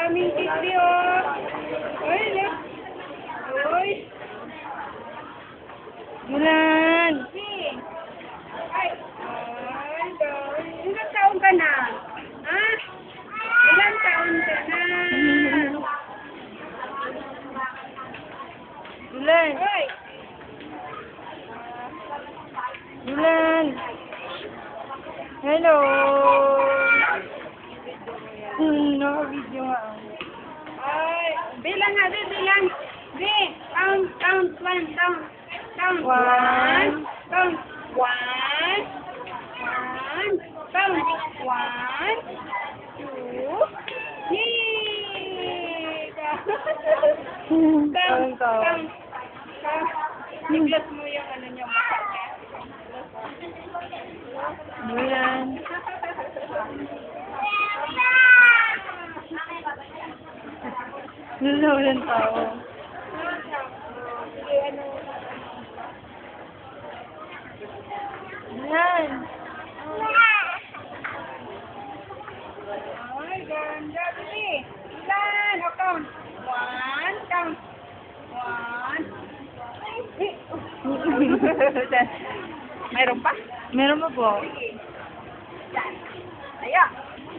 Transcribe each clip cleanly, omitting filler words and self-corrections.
daming tikli, oh. Uy, look. Uy. Mulan! Ay, ilang taon ka na? Ha? Ilang taon ka na? Mulan! Uy. Mulan! Hello! Naka-video nga. Ay, bilang nga, bilang. Count, one, count. Count, One. Count, one. Count, one, two. Yay! Count. Niglas mo yung ano niyo, mata niya. Mulan! Walang tao. Mulan! Ay, ganda. Dali. Ilan? O, count. One, count. One. Mayroon pa? Meron pa po. Aya.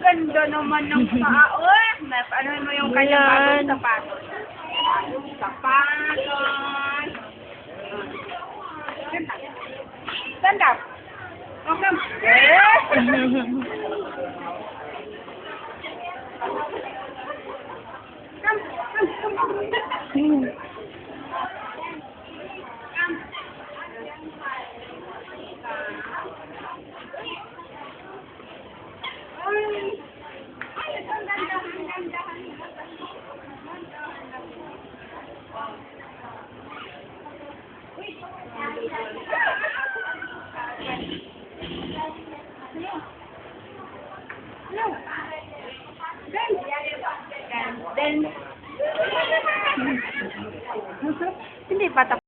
Ganda naman ng paa. Uy, ano mo yung kanyang bagong sapatos? Bagong sapatos. Stand up. Okay. Yes. Come. Then, Hindi pa tapos.